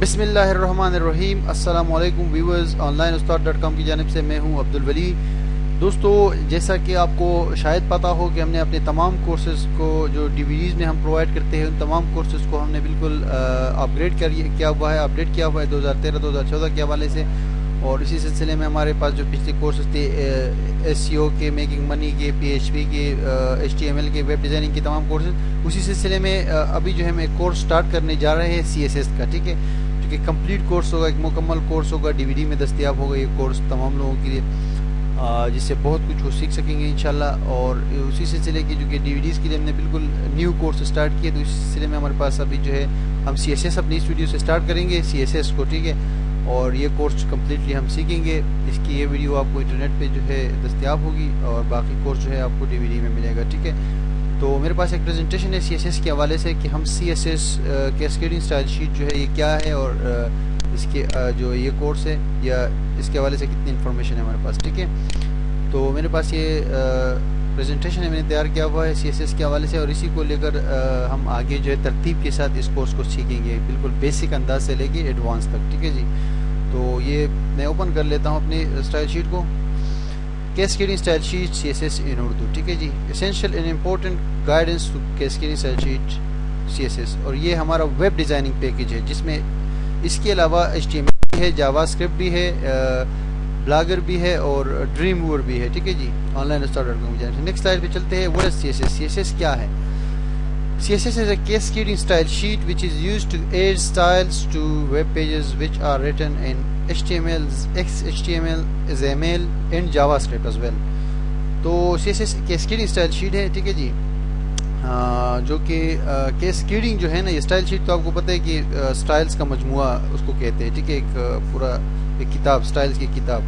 بسم اللہ الرحمن الرحیم۔ السلام علیکم ویورز، آن لائن استاد .com کی جانب سے میں ہوں عبدالولی۔ دوستو، جیسا کہ آپ کو شاید پتہ ہو کہ ہم نے اپنے تمام کورسز کو جو ڈی وی ڈیز میں ہم پرووائڈ کرتے ہیں ان تمام کورسز کو ہم نے بالکل اپ گریڈ کیا ہوا ہے، اپڈیٹ کیا ہوا ہے 2013-2014 کے حوالے سے۔ اور اسی سلسلے میں ہمارے پاس جو پچھلے کورسز تھے ایس سی او کے، میکنگ منی کے، پی ایچ پی کے، ایچ ٹی ایم ایل کے، ویب ڈیزائننگ کے تمام کورسز، اسی سلسلے میں ابھی جو ہم ایک کورس سٹارٹ کرنے جا رہے ہیں سی ایس ایس کا، ٹھیک ہے، جو کہ کمپلیٹ کورس ہوگا، ایک مکمل کورس ہوگا، ڈی وی ڈی میں دستیاب ہوگا یہ کورس تمام لوگوں کے لیے، جس سے بہت کچھ وہ سیکھ سکیں گے انشاءاللہ۔ اور اسی سلسلے کی جو کہ ڈی وی ڈیز کے لیے ہم نے بالکل نیو کورس سٹارٹ کیا، تو اسی سلسلے میں ہمارے پاس ابھی جو ہے ہم سی ایس ایس اپنی اس ویڈیو سے سٹارٹ کریں گے، سی ایس ایس کو، ٹھیک ہے، اور یہ کورس کمپلیٹلی ہم سیکھیں گے۔ اس کی یہ ویڈیو آپ کو انٹرنیٹ پہ جو ہے دستیاب ہوگی اور باقی کورس جو ہے آپ کو ڈی وی ڈی میں ملے گا، ٹھیک ہے۔ تو میرے پاس ایک پریزنٹیشن ہے سی ایس ایس کے حوالے سے کہ ہم C S S cascading style sheet جو ہے یہ کیا ہے، اور اس کے جو یہ کورس ہے یا اس کے حوالے سے کتنی انفارمیشن ہے ہمارے پاس، ٹھیک ہے۔ تو میرے پاس یہ پریزنٹیشن ہے، میں نے تیار کیا ہوا ہے سی ایس ایس کے حوالے سے، اور اسی کو لے کر ہم آگے جو ہے ترتیب کے ساتھ اس کورس کو سیکھیں گے، بالکل بیسک انداز سے لے کے ایڈوانس تک، ٹھیک ہے جی۔ تو یہ میں اوپن کر لیتا ہوں اپنی اسٹائل شیٹ کو، cascading style sheet C S S in Urdu, ٹھیک ہے جی، essential and important guidance to cascading style sheet C S S. اور یہ ہمارا ویب ڈیزائننگ پیکج ہے، جس میں اس کے علاوہ ایچ ٹی ایم ایل بھی ہے، جاوا اسکرپٹ بھی ہے، بلاگر بھی ہے اور ڈریم وور بھی ہے، ٹھیک ہے جی، آن لائن استاد .com کی جانب سے۔ نیکسٹ سلائڈ پہ چلتے ہیں۔ What is C S S? C S S کیا ہے؟ CSS is a cascading style sheet which is used to add styles to web pages which are written in HTML, XHTML, XML and JavaScript as well. تو CSS cascading style sheet ہے، ٹھیک ہے جی، جو کہ cascading جو ہے نا، یہ style sheet تو آپ کو پتہ ہے کہ styles کا مجموعہ اس کو کہتے ہیں، ٹھیک ہے، ایک پورا ایک کتاب، styles کی کتاب۔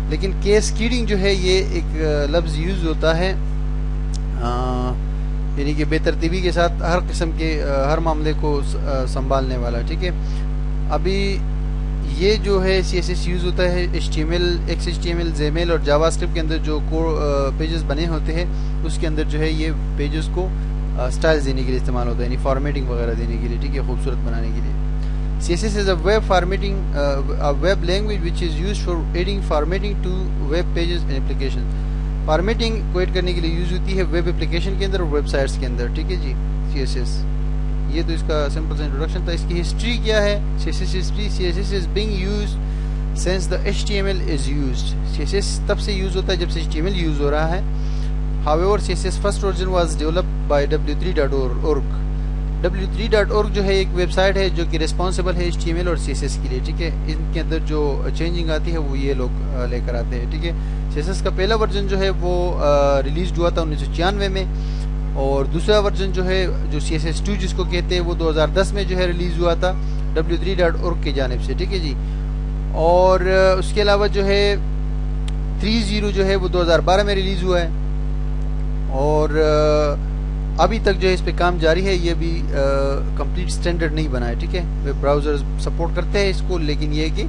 لیکن cascading جو ہے یہ ایک لفظ یوز ہوتا ہے یعنی کہ بے ترتیبی کے ساتھ ہر قسم کے ہر معاملے کو سنبھالنے والا، ٹھیک ہے۔ ابھی یہ جو ہے سی ایس ایس یوز ہوتا ہے H T M L, X H T M L, XML اور جاوا اسکرپٹ کے اندر جو پیجز بنے ہوتے ہیں اس کے اندر جو ہے یہ پیجز کو سٹائلز دینے کے لیے استعمال ہوتا ہے، یعنی فارمیٹنگ وغیرہ دینے کے لیے، ٹھیک ہے، خوبصورت بنانے کے لیے۔ C S S is a web formatting web language which is used for adding formatting to web pages and application. Formatting کو ایڈ کرنے کے لیے یوز ہوتی ہے ویب اپلیکیشن کے اندر اور ویب سائٹس کے اندر، ٹھیک ہے جی، سی ایس ایس۔ یہ تو اس کا سمپل سا انٹروڈکشن تھا۔ اس کی ہسٹری کیا ہے؟ C S S history, C S S is being used since the H T M L is used. C S S تب سے یوز ہوتا ہے جب سے H T M L use ہو رہا ہے۔ However, CSS first version was developed by w3.org۔ w3.org جو ہے ایک ویب سائٹ ہے جو کہ ریسپانسبل ہے ایچ ٹی ایم ایل اور سی ایس ایس کے لیے، ٹھیک ہے۔ ان کے اندر جو چینجنگ آتی ہے وہ یہ لوگ لے کر آتے ہیں، ٹھیک ہے۔ سی ایس ایس کا پہلا ورژن جو ہے وہ ریلیزڈ ہوا تھا 1996 میں، اور دوسرا ورژن جو ہے جو سی ایس ایس 2 جس کو کہتے ہیں وہ 2010 میں جو ہے ریلیز ہوا تھا w3.org کی جانب سے، ٹھیک ہے جی۔ اور اس کے علاوہ جو ہے 3.0 جو ہے وہ 2012 میں ریلیز ہوا ہے، اور ابھی تک جو ہے اس پہ کام جاری ہے۔ یہ بھی کمپلیٹ سٹینڈرڈ نہیں بنا ہے، ٹھیک ہے، ویب براؤزرز سپورٹ کرتے ہیں اس کو، لیکن یہ ہے کہ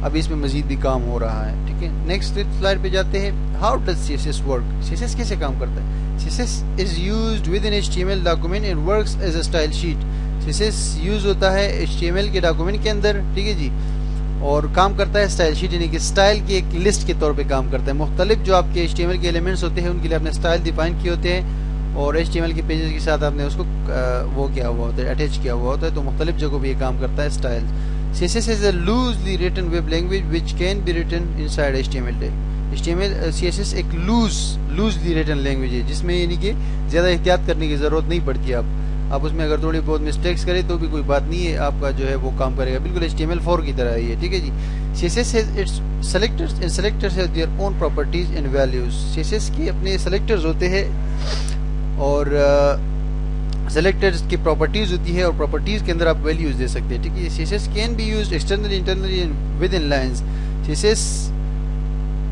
ابھی اس میں مزید بھی کام ہو رہا ہے، ٹھیک ہے۔ نیکسٹ سلائڈ پہ جاتے ہیں۔ How does C S S work? C S S کیسے کام کرتا ہے؟ C S S is used with in H T M L document and works as a style sheet. C S S use ہوتا ہے H T M L کے document کے اندر، ٹھیک ہے جی، اور کام کرتا ہے اسٹائل شیٹ، یعنی کہ اسٹائل کی ایک لسٹ کے طور پہ کام کرتا ہے۔ مختلف جو آپ کے ایچ ٹی ایم ایل کے ایلیمنٹس ہوتے ہیں ان کے لیے آپ نے اسٹائل ڈیفائن کیے ہوتے ہیں، اور ایچ ٹی ایم ایل کے پیجز کے ساتھ آپ نے اس کو وہ کیا ہوا ہوتا ہے، اٹیچ کیا ہوا ہوتا ہے، تو مختلف جگہوں پہ یہ کام کرتا ہے style. C S S is a loosely written web language which can be written inside H T M L. H T M L C S S ایک لوزلی ریٹن لینگویج ہے جس میں یعنی کہ زیادہ احتیاط کرنے کی ضرورت نہیں پڑتی۔ آپ اس میں اگر تھوڑی بہت مسٹیکس کریں تو بھی کوئی بات نہیں ہے، آپ کا جو ہے وہ کام کرے گا، بالکل ایچ ٹی ایم ایل 4 کی طرح ہی ہے، ٹھیک ہے جی۔ C S S has its selectors and selectors have their own properties and values. C S S کے اپنے سلیکٹرز ہوتے ہیں اور سلیکٹرز کی پراپرٹیز ہوتی ہے، اور پراپرٹیز کے اندر آپ ویلیوز دے سکتے ہیں، ٹھیک ہے۔ C S S can be used externally, internally and with in lines. C S S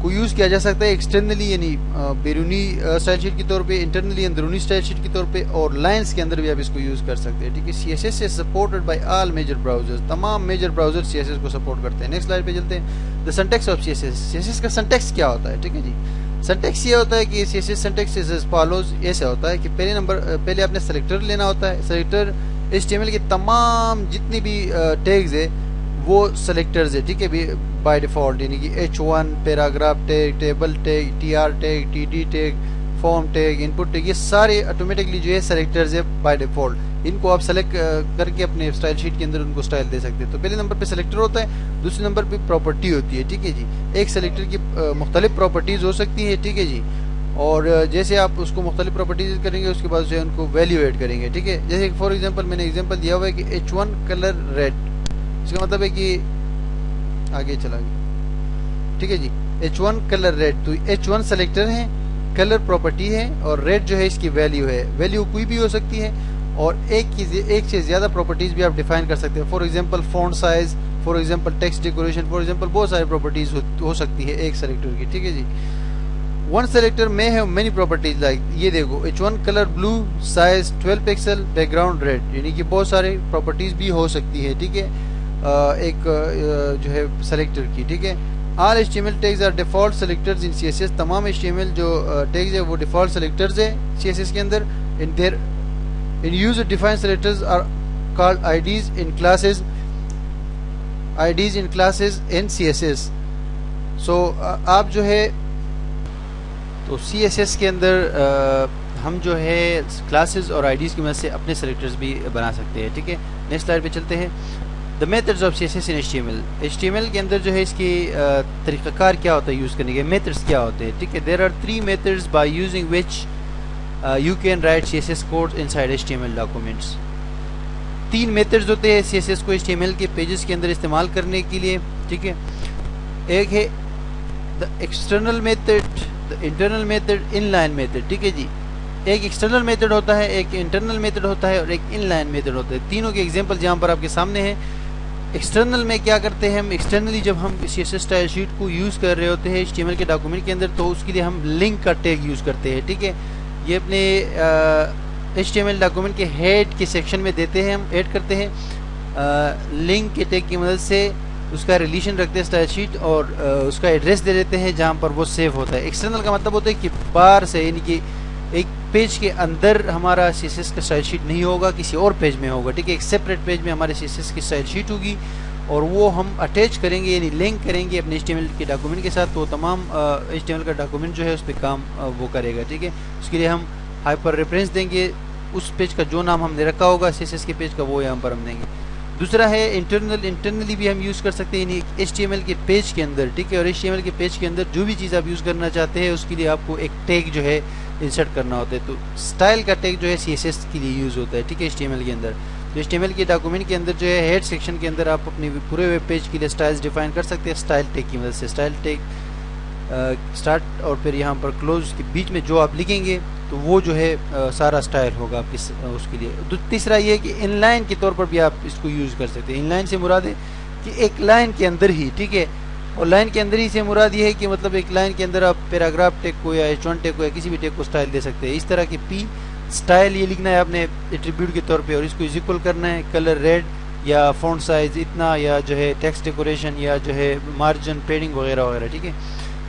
کو یوز کیا جا سکتا ہے ایکسٹرنلی یعنی بیرونی اسٹائل شیٹ کے طور پہ، انٹرنلی اندرونی اسٹائل شیٹ کے طور پہ، اور لائنز کے اندر بھی آپ اس کو یوز کر سکتے ہیں، ٹھیک ہے۔ C S S is supported by all major browsers. تمام major browser C S S کو سپورٹ کرتے ہیں۔ نیکسٹ سلائڈ پہ چلتے ہیں۔ The syntax of C S S. C S S کا سنٹیکس کیا ہوتا ہے، ٹھیک ہے جی۔ سنٹیکس یہ ہوتا ہے کہ سی S S syntax is follows, ایسا ہوتا ہے کہ پہلے آپ نے سلیکٹر لینا ہوتا ہے۔ Selector H T M L کے تمام جتنے بھی ٹیگز ہے وہ سلیکٹرز ہے، ٹھیک ہے، بائی ڈیفالٹ، یعنی کہ H1 paragraph tag, table tag, TR tag, TD tag, form tag, input tag, یہ سارے آٹومیٹکلی جو ہے سلیکٹرز ہے بائی ڈیفالٹ. ان کو آپ سلیکٹ کر کے اپنے اسٹائل شیٹ کے اندر ان کو اسٹائل دے سکتے ہیں. تو پہلے نمبر پہ سلیکٹر ہوتا ہے، دوسرے نمبر پہ پراپرٹی ہوتی ہے، ٹھیک ہے جی. ایک سلیکٹر کی مختلف پراپرٹیز ہو سکتی ہیں، ٹھیک ہے جی. اور جیسے آپ اس کو مختلف پراپرٹیز کریں گے اس کے بعد جو ہے ان کو ویلیو ایڈ کریں گے، ٹھیک ہے. جیسے فار ایگزامپل میں نے ایگزامپل دیا ہوا ہے کہ H1 کلر ریڈ، اس کا مطلب ہے کہ آگے چلا گیا، ٹھیک ہے جی. H1 کلر ریڈ، تو H1 سلیکٹر ہے، کلر پراپرٹی ہے، اور ریڈ جو ہے اس کی ویلیو ہے. ویلیو کوئی بھی ہو سکتی ہے، اور ایک سے زیادہ پراپرٹیز بھی آپ ڈیفائن کر سکتے ہیں. For example font size, for example text decoration, for example بہت ساری پراپرٹیز ہو سکتی ہے ایک سلیکٹر کی، ٹھیک ہے جی. One selector may have many properties like یہ دیکھو H1 colour blue, size 12 pixel, background red, یعنی کہ بہت سارے پراپرٹیز بھی ہو سکتی ہے، ٹھیک ہے، ایک جو ہے سلیکٹر کی، ٹھیک ہے. All HTML tags are default selectors in CSS. تمام HTML جو tags ہے وہ default selectors ہے CSS کے اندر. In user defined selectors are called IDs in classes in CSS. So آپ جو ہے تو CSS کے اندر ہم جو ہے کلاسز اور IDs کی مدد سے اپنے سلیکٹرز بھی بنا سکتے ہیں، ٹھیک ہے. نیکسٹ سلائڈ پہ چلتے ہیں. The methods of CSS in HTML. HTML کے اندر جو ہے اس کی طریقہ کار کیا ہوتا ہے یوز کرنے کے، میتھڈز کیا ہوتے ہیں، ٹھیک ہے. There are 3 methods by using which you can write CSS codes inside HTML documents. 3 methods ہوتے ہیں CSS کو HTML کے پیجز کے اندر استعمال کرنے کے لیے، ٹھیک ہے. ایک ہے the external method, the internal method, inline method، ٹھیک ہے جی. ایک ایکسٹرنل میتھڈ ہوتا ہے، ایک انٹرنل میتھڈ ہوتا ہے، اور ایک ان لائن میتھڈ ہوتا ہے. تینوں کے ایگزامپل یہاں پر آپ کے سامنے ہیں. ایکسٹرنل میں کیا کرتے ہیں ہم، ایکسٹرنلی جب ہم CSS اسٹائل شیٹ کو یوز کر رہے ہوتے ہیں HTML کے ڈاکومنٹ کے اندر، تو اس کے لیے ہم لنک کا ٹیگ یوز کرتے ہیں، ٹھیک ہے. یہ اپنے HTML ڈاکومنٹ کے ہیڈ کے سیکشن میں دیتے ہیں، ہم ایڈ کرتے ہیں لنک کے ٹیگ کی مدد سے. اس کا ریلیشن رکھتے ہیں اسٹائل شیٹ، اور اس کا ایڈریس دے دیتے ہیں جہاں پر وہ سیو ہوتا ہے. ایکسٹرنل کا مطلب ہوتا ہے کہ باہر سے، یعنی کہ ایک پیج کے اندر ہمارا CSS کا اسٹائل شیٹ نہیں ہوگا، کسی اور پیج میں ہوگا، ٹھیک ہے. ایک سیپریٹ پیج میں ہمارے CSS کی اسٹائل شیٹ ہوگی، اور وہ ہم اٹیچ کریں گے، یعنی لنک کریں گے اپنے HTML کے ڈاکومنٹ کے ساتھ. تو تمام HTML کا ڈاکومنٹ جو ہے اس پہ کام وہ کرے گا، ٹھیک ہے. اس کے لیے ہم ہائپر ریفرنس دیں گے، اس پیج کا جو نام ہم نے رکھا ہوگا CSS کے پیج کا وہ یہاں پر ہم دیں گے. دوسرا ہے انٹرنلی بھی ہم یوز کر سکتے ہیں، یعنی HTML کے پیج کے اندر، ٹھیک ہے. اور HTML کے پیج کے اندر جو بھی چیز آپ یوز کرنا چاہتے ہیں اس کے لیے آپ کو ایک ٹیگ جو ہے انسرٹ کرنا ہوتا ہے. تو اسٹائل کا ٹیگ جو ہے CSS کے لیے یوز ہوتا ہے، ٹھیک ہے، HTML کے اندر. تو HTML کے ڈاکومنٹ کے اندر جو ہے ہیڈ سیکشن کے اندر آپ اپنے پورے ویب پیج کے لیے اسٹائلز ڈیفائن کر سکتے ہیں اسٹائل ٹیگ کی مدد سے. اسٹائل ٹیگ اسٹارٹ اور پھر یہاں پر کلوز کے بیچ میں جو آپ لکھیں گے تو وہ جو ہے سارا اسٹائل ہوگا آپ اس کے لیے. تیسرا یہ ہے کہ ان لائن کے طور پر بھی آپ اس کو یوز کر سکتے ہیں. ان لائن سے مراد ہے کہ ایک لائن کے اندر ہی، ٹھیک ہے. اور لائن کے اندر ہی سے مراد یہ ہے کہ مطلب ایک لائن کے اندر آپ پیراگراف ٹیگ کو یا H1 ٹیگ کو یا کسی بھی ٹیگ کو اسٹائل دے سکتے ہیں. اس طرح کی P اسٹائل یہ لکھنا ہے آپ نے ایٹریبیوٹ کے طور پہ، اور اس کو ایکول کرنا ہے کلر ریڈ یا فونٹ سائز اتنا، یا جو ہے ٹیکسٹ ڈیکوریشن، یا جو ہے مارجن پیڈنگ وغیرہ وغیرہ، ٹھیک ہے.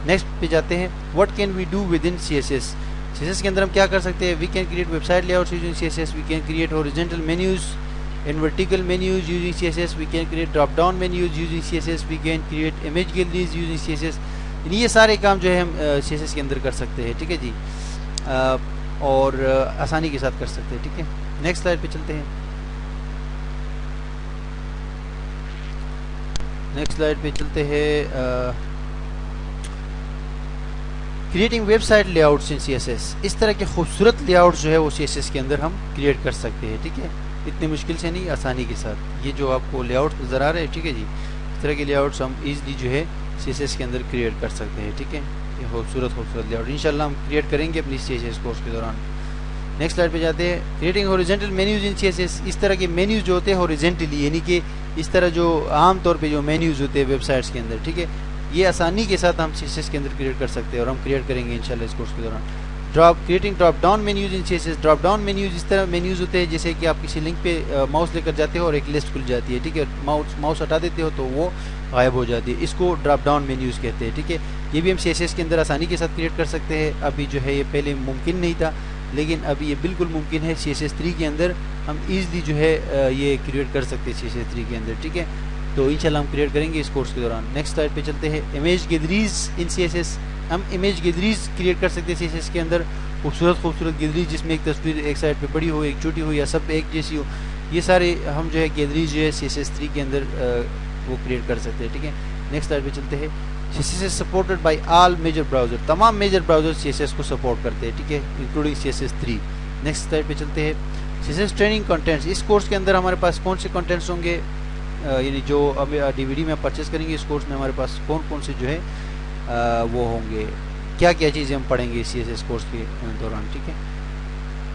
نیکسٹ پہ جاتے ہیں. What can we do with in CSS. CSS کے اندر ہم کیا کر سکتے ہیں. We can create website layouts using CSS. We can create horizontal menus and vertical menus using CSS. We can create drop down menus using CSS. We can create image galleries using CSS. یہ سارے کام جو ہے ہم CSS کے اندر کر سکتے ہیں، ٹھیک ہے جی، اور آسانی کے ساتھ کر سکتے ہیں، ٹھیک ہے. نیکسٹ سلائڈ پہ چلتے ہیں. نیکسٹ سلائڈ پہ چلتے ہیں. Creating web site layouts ان CSS. اس طرح کے خوبصورت لے آؤٹس جو ہے وہ CSS کے اندر ہم کریٹ کر سکتے ہیں، ٹھیک ہے. اتنی مشکل سے نہیں، آسانی کے ساتھ. یہ جو آپ کو لے آؤٹ نظر آ رہے ہیں، ٹھیک ہے جی، اس طرح کے لے آؤٹس ہم ایزلی جو ہے CSS کے اندر کریٹ کر سکتے ہیں، ٹھیک ہے. یہ خوبصورت لے آؤٹ انشاءاللہ ہم کریٹ کریں گے اپنی CSS کورس کے دوران. نیکسٹ سلائڈ پہ جاتے ہیں. کریٹنگ ہاریزونٹل مینیوز ان CSS. اس طرح کے مینیوز جو ہوتے ہیں ہاریزونٹلی، یعنی کہ اس طرح جو عام طور پہ جو مینیوز ہوتے ہیں ویب سائٹس کے اندر، ٹھیک ہے، یہ آسانی کے ساتھ ہم CSS کے اندر کریٹ کر سکتے ہیں، اور ہم کریٹ کریں گے انشاءاللہ اس کورس کے دوران. کریٹنگ ڈراپ ڈاؤن مینیوز ان CSS. ڈراپ ڈاؤن مینیوز اس طرح مینیوز ہوتے ہیں جیسے کہ آپ کسی لنک پہ ماؤس لے کر جاتے ہو اور ایک لسٹ کھل جاتی ہے، ٹھیک ہے. ماؤس ہٹا دیتے ہو تو وہ غائب ہو جاتی ہے. اس کو ڈراپ ڈاؤن مینیوز کہتے ہیں، ٹھیک ہے. یہ بھی ہم CSS کے اندر آسانی کے ساتھ کریٹ کر سکتے ہیں. ابھی جو ہے یہ پہلے ممکن نہیں تھا، لیکن ابھی یہ بالکل ممکن ہے. CSS 3 کے اندر ہم ایزلی جو ہے یہ کریٹ کر سکتے ہیں CSS 3 کے اندر، ٹھیک ہے. تو انشاءاللہ ہم کریٹ کریں گے اس کورس کے دوران. نیکسٹ سلائڈ پہ چلتے ہیں. امیج گیلریز ان سی ایس ایس. ہم امیج گیلریز کریٹ کر سکتے ہیں سی ایس ایس کے اندر. خوبصورت گیلری جس میں ایک تصویر ایک سائڈ پہ بڑی ہو, ایک چھوٹی ہو, یا سب ایک جیسی ہو. یہ سارے ہم جو ہے گیلریز جو ہے سی ایس ایس 3 کے اندر وہ کریٹ کر سکتے ہیں. ٹھیک ہے, نیکسٹ سلائڈ پہ چلتے ہیں. C S S supported by all major browser. تمام major browser C S S کو سپورٹ کرتے ہیں. ٹھیک ہے, including C S S 3. Next slide پہ چلتے ہیں. C S S training contents. اس کورس کے اندر ہمارے پاس کون سے کنٹینٹس ہوں گے, یعنی جو اب ڈی وی ڈی میں پرچیز کریں گے اس کورس میں ہمارے پاس کون سے جو ہے وہ ہوں گے, کیا چیزیں ہم پڑھیں گے سی ایس ایس کورس کے دوران. ٹھیک ہے,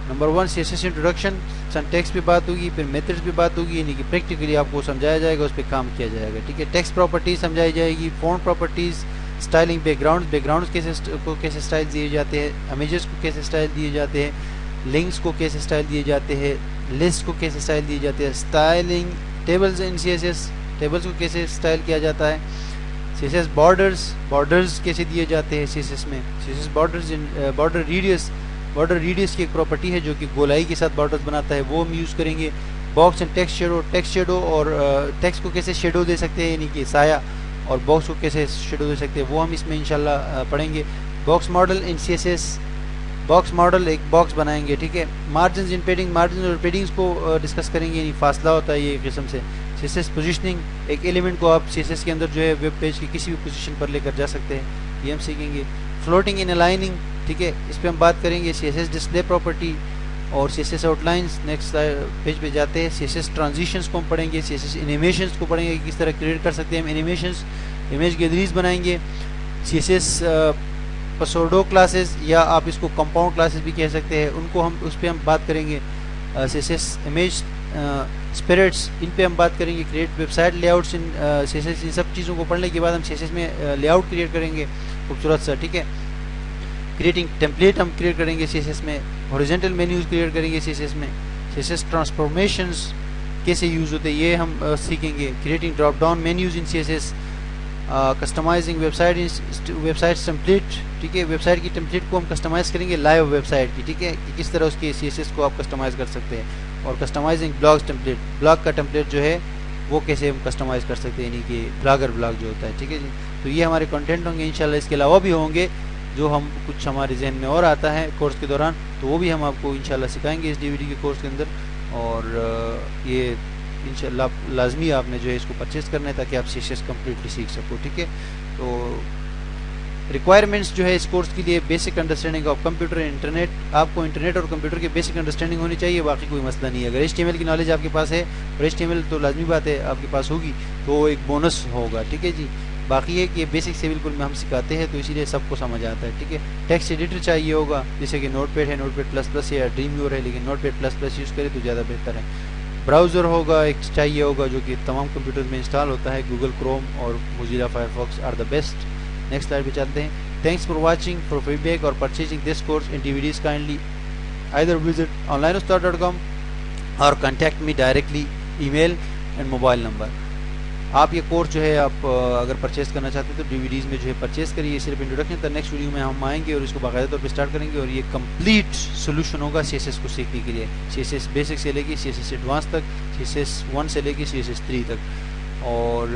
number 1 C S S introduction. Syntax پہ بات ہوگی, پھر میتھڈس پہ بات ہوگی, یعنی کہ پریکٹیکلی آپ کو سمجھایا جائے گا, اس پہ کام کیا جائے گا. ٹھیک ہے, ٹیکسٹ پراپرٹیز سمجھائی جائے گی, font properties, styling, back grounds کیسے اسٹائل دیے جاتے ہیں, امیجز کو کیسے اسٹائل دیے جاتے ہیں, لنکس کو کیسے اسٹائل دیے جاتے ہیں, لسٹ کو کیسے اسٹائل دیے جاتے ہیں, اسٹائلنگ ٹیبلز ان سی ایس ایس, ٹیبلز کو کیسے اسٹائل کیا جاتا ہے, سی ایس ایس بارڈرز کیسے دیے جاتے ہیں سی ایس ایس میں, C S S border radius کی ایک پراپرٹی ہے جو کہ گولائی کے ساتھ بارڈرز بناتا ہے, وہ ہم یوز کریں گے. باکس اینڈ ٹیکسٹ شیڈو اور ٹیکسٹ کو کیسے شیڈو دے سکتے ہیں, یعنی کہ سایہ, اور باکس کو کیسے شیڈو دے سکتے ہیں, وہ ہم اس میں انشاءاللہ پڑھیں گے. Box model in C S S, box model ایک باکس بنائیں گے. ٹھیک ہے, مارجنز ان پیڈنگ, مارجنز اور پیڈنگز کو ڈسکس کریں گے, یعنی فاصلہ ہوتا ہے یہ ایک قسم سے. سی ایس ایس پوزیشننگ, ایک ایلیمنٹ کو آپ سی ایس ایس کے اندر جو ہے ویب پیج کی کسی بھی پوزیشن پر لے کر جا سکتے ہیں, یہ ہم سیکھیں گے. فلوٹنگ ان الائننگ, ٹھیک ہے, اس پہ ہم بات کریں گے. C S S display property اور C S S outlines. Next page پہ جاتے ہیں. سی ایس ایس ٹرانزیشنس کو ہم پڑھیں گے, سی ایس ایس انیمیشنس کو پڑھیں گے, کس طرح کریٹ کر سکتے ہیں ہم انیمیشنس. امیج گیلریز بنائیں گے. سی ایس ایس پسوڈو کلاسز, یا آپ اس کو کمپاؤنڈ کلاسز بھی کہہ سکتے ہیں, ان کو ہم اس پہ ہم بات کریں گے. C S S image sprites, ان پہ ہم بات کریں گے. Create website layouts in C S S. ان سب چیزوں کو پڑھنے کے بعد ہم سی ایس ایس میں لے آؤٹ کریٹ کریں گے خوبصورت سا. ٹھیک ہے, کریٹنگ ٹیمپلیٹ ہم کریٹ کریں گے سی ایس ایس میں. ہاریزونٹل مینیوز کریٹ کریں گے سی ایس ایس میں. سی ایس ایس ٹرانسفارمیشنز کیسے یوز ہوتے ہیں یہ ہم سیکھیں گے. Creating drop down menus in C S S. Customising website template. ٹھیک ہے, ویب سائٹ کی ٹیمپلیٹ کو ہم کسٹمائز کریں گے لائیو ویب سائٹ کی. ٹھیک ہے, کہ کس طرح اس کی سی ایس ایس کو آپ کسٹمائز کر سکتے ہیں. اور کسٹمائزنگ بلاگز ٹیمپلیٹ, بلاگ کا ٹیمپلیٹ جو ہے وہ کیسے ہم کسٹمائز کر سکتے ہیں, یعنی کہ بلاگ جو ہوتا ہے. ٹھیک ہے جی, تو یہ ہمارے کنٹینٹ ہوں گے انشاءاللہ. اس کے علاوہ بھی ہوں گے جو ہم کچھ ہمارے ذہن میں اور آتا ہے کورس کے دوران, تو وہ بھی ہم آپ کو انشاءاللہ سکھائیں گے اس ڈی وی ڈی کے کورس کے اندر. اور یہ انشاءاللہ لازمی آپ نے جو ہے اس کو پرچیز کرنا ہے تاکہ آپ سی ایس ایس کمپلیٹلی سیکھ سکو. ٹھیک ہے, تو ریکوائرمنٹس جو ہے اس کورس کے لیے basic understanding of computer internet. آپ کو انٹرنیٹ اور کمپیوٹر کی بیسک انڈرسٹینڈنگ ہونی چاہیے, باقی کوئی مسئلہ نہیں ہے. اگر HTML کی نالج آپ کے پاس ہے, اور HTML تو لازمی بات ہے آپ کے پاس ہوگی, تو وہ ایک بونس ہوگا. ٹھیک ہے جی, باقی ہے کہ بیسک سے بالکل میں ہم سکھاتے ہیں تو اسی لیے سب کو سمجھ آتا ہے. ٹھیک ہے, ٹیکسٹ ایڈیٹر چاہیے ہوگا, جیسے کہ نوٹ پیڈ ہے, نوٹ پیڈ پلس پلس یا ڈریم ویور ہے, لیکن notepad plus plus use کرے تو زیادہ بہتر ہے. براؤزر ہوگا ایک چاہیے ہوگا جو کہ تمام کمپیوٹر میں انسٹال ہوتا ہے, گوگل کروم اور Mozilla Firefox are the best. Next slide پہ چلتے ہیں. Thanks for watching. For feedback or purchasing this course in DVDs, kindly either visit onlineustad.com or contact me directly, email and mobile number. آپ یہ course جو ہے آپ اگر purchase کرنا چاہتے ہیں تو ڈی وی ڈیز میں جو ہے پرچیز کریے. صرف انٹروڈکشن تھا, نیکسٹ ویڈیو میں ہم آئیں گے اور اس کو باقاعدہ طور پہ اسٹارٹ کریں گے, اور یہ کمپلیٹ سولوشن ہوگا سی ایس ایس کو سیکھنے کے لیے. سی ایس ایس بیسک سے لے کے سی ایس ایس ایڈوانس تک, سی ایس ایس 1 سے لے کے سی ایس ایس 3 تک. اور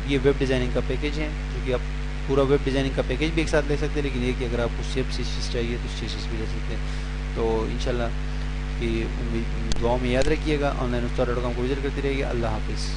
یہ ویب ڈیزائننگ کا پیکیج ہے جو کہ آپ پورا ویب ڈیزائننگ کا پیکیج بھی ایک ساتھ لے سکتے ہیں, لیکن یہ کہ اگر آپ کو صرف سی ایس ایس چاہیے تو سی ایس ایس بھی لے سکتے ہیں. تو انشاءاللہ کہ دعاؤں میں یاد رکھیے گا. آن لائن استاد.com کو وزٹ کرتے رہیے. اللہ حافظ.